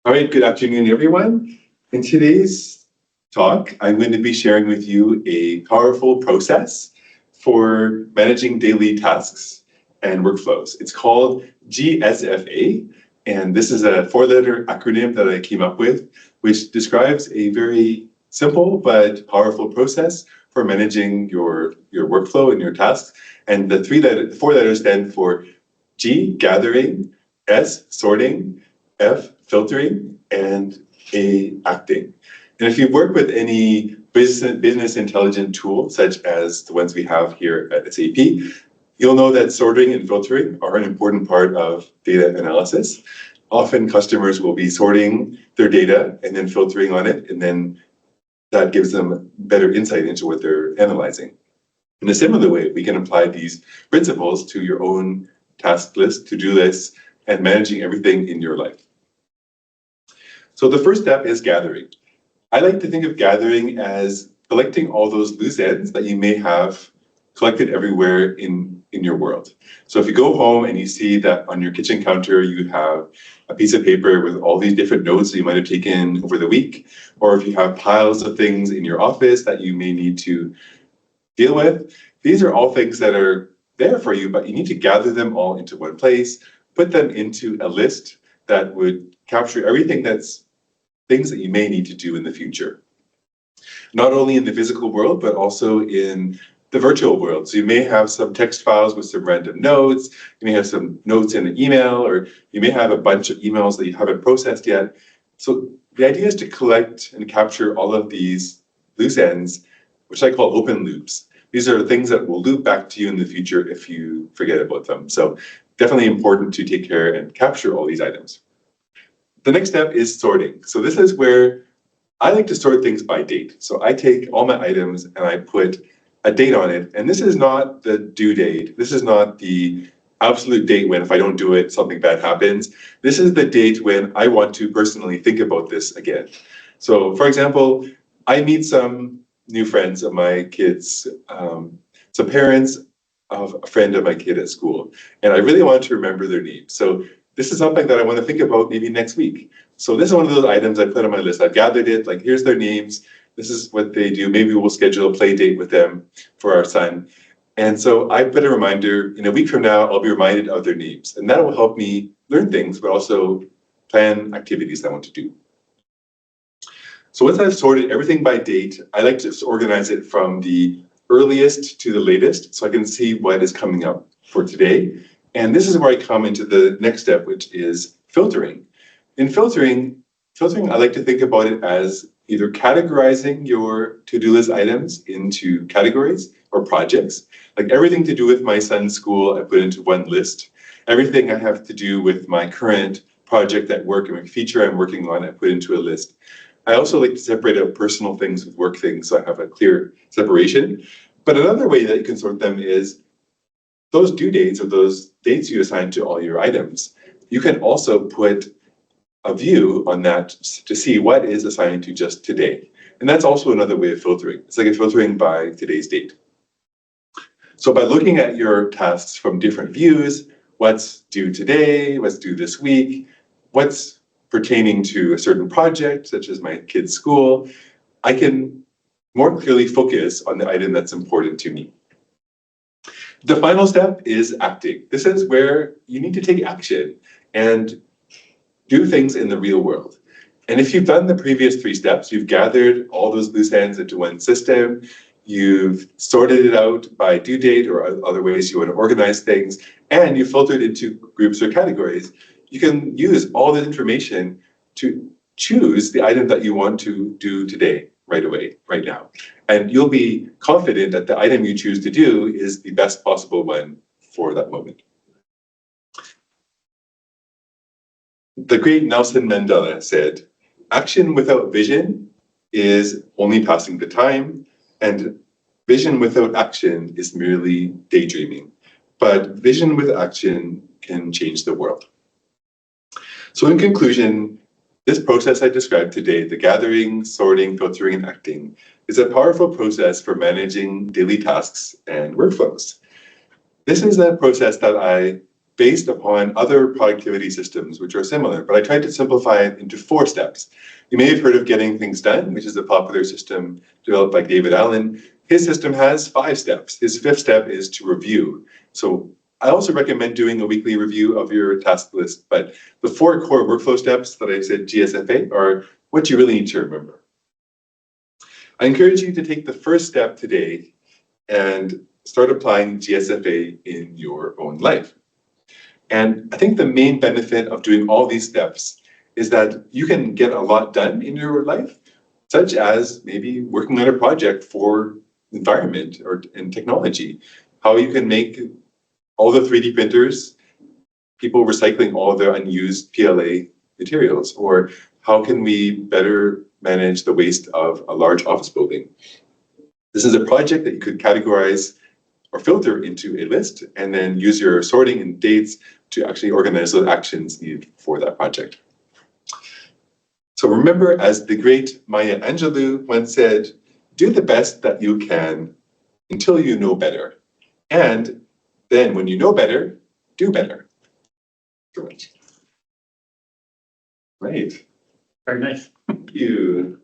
All right, good afternoon, everyone. In today's talk, I'm going to be sharing with you a powerful process for managing daily tasks and workflows. It's called GSFA, and this is a four-letter acronym that I came up with, which describes a very simple but powerful process for managing your workflow and your tasks. And the four letters stand for G, gathering, S, sorting, F, filtering, and A, acting. And if you work with any business intelligent tool, such as the ones we have here at SAP, you'll know that sorting and filtering are an important part of data analysis. Often customers will be sorting their data and then filtering on it, and then that gives them better insight into what they're analyzing. In a similar way, we can apply these principles to your own task list, to-do lists, and managing everything in your life. So the first step is gathering. I like to think of gathering as collecting all those loose ends that you may have collected everywhere in your world. So if you go home and you see that on your kitchen counter you have a piece of paper with all these different notes that you might have taken over the week, or if you have piles of things in your office that you may need to deal with, these are all things that are there for you, but you need to gather them all into one place, put them into a list that would capture everything that's things that you may need to do in the future. Not only in the physical world, but also in the virtual world. So you may have some text files with some random notes, you may have some notes in an email, or you may have a bunch of emails that you haven't processed yet. So the idea is to collect and capture all of these loose ends, which I call open loops. These are things that will loop back to you in the future if you forget about them. So definitely important to take care and capture all these items. The next step is sorting. So this is where I like to sort things by date. So I take all my items and I put a date on it. And this is not the due date. This is not the absolute date when if I don't do it, something bad happens. This is the date when I want to personally think about this again. So for example, I meet some new friends of my kids, some parents of a friend of my kid at school, and I really want to remember their names. So this is something that I want to think about maybe next week. So this is one of those items I put on my list. I've gathered it, like here's their names, this is what they do. Maybe we'll schedule a play date with them for our son. And so I put a reminder, in a week from now, I'll be reminded of their names. And that will help me learn things, but also plan activities I want to do. So once I've sorted everything by date, I like to organize it from the earliest to the latest so I can see what is coming up for today. And this is where I come into the next step, which is filtering. In filtering, I like to think about it as either categorizing your to-do list items into categories or projects. Like everything to do with my son's school, I put into one list. Everything I have to do with my current project at work and my feature I'm working on, I put into a list. I also like to separate out personal things with work things so I have a clear separation. But another way that you can sort them is those due dates or those dates you assign to all your items. You can also put a view on that to see what is assigned to just today. And that's also another way of filtering. It's like a filtering by today's date. So by looking at your tasks from different views, what's due today, what's due this week, what's pertaining to a certain project, such as my kid's school, I can more clearly focus on the item that's important to me. The final step is acting. This is where you need to take action and do things in the real world. And if you've done the previous three steps, you've gathered all those loose ends into one system, you've sorted it out by due date or other ways you want to organize things, and you filtered into groups or categories, you can use all this information to choose the item that you want to do today, right away, right now. And you'll be confident that the item you choose to do is the best possible one for that moment. The great Nelson Mandela said, "Action without vision is only passing the time, and vision without action is merely daydreaming. But vision with action can change the world." So in conclusion, this process I described today, the gathering, sorting, filtering, and acting, is a powerful process for managing daily tasks and workflows. This is a process that I based upon other productivity systems which are similar, but I tried to simplify it into 4 steps. You may have heard of Getting Things Done, which is a popular system developed by David Allen. His system has 5 steps. His 5th step is to review. So I also recommend doing a weekly review of your task list, but the 4 core workflow steps that I said GSFA are what you really need to remember. I encourage you to take the first step today and start applying GSFA in your own life. And I think the main benefit of doing all these steps is that you can get a lot done in your life, such as maybe working on a project for environment or in technology, how you can make all the 3D printers, people recycling all their unused PLA materials, or how can we better manage the waste of a large office building. This is a project that you could categorize or filter into a list and then use your sorting and dates to actually organize those actions needed for that project. So remember, as the great Maya Angelou once said, do the best that you can until you know better. And then when you know better, do better. Great. Right. Very nice. Thank you.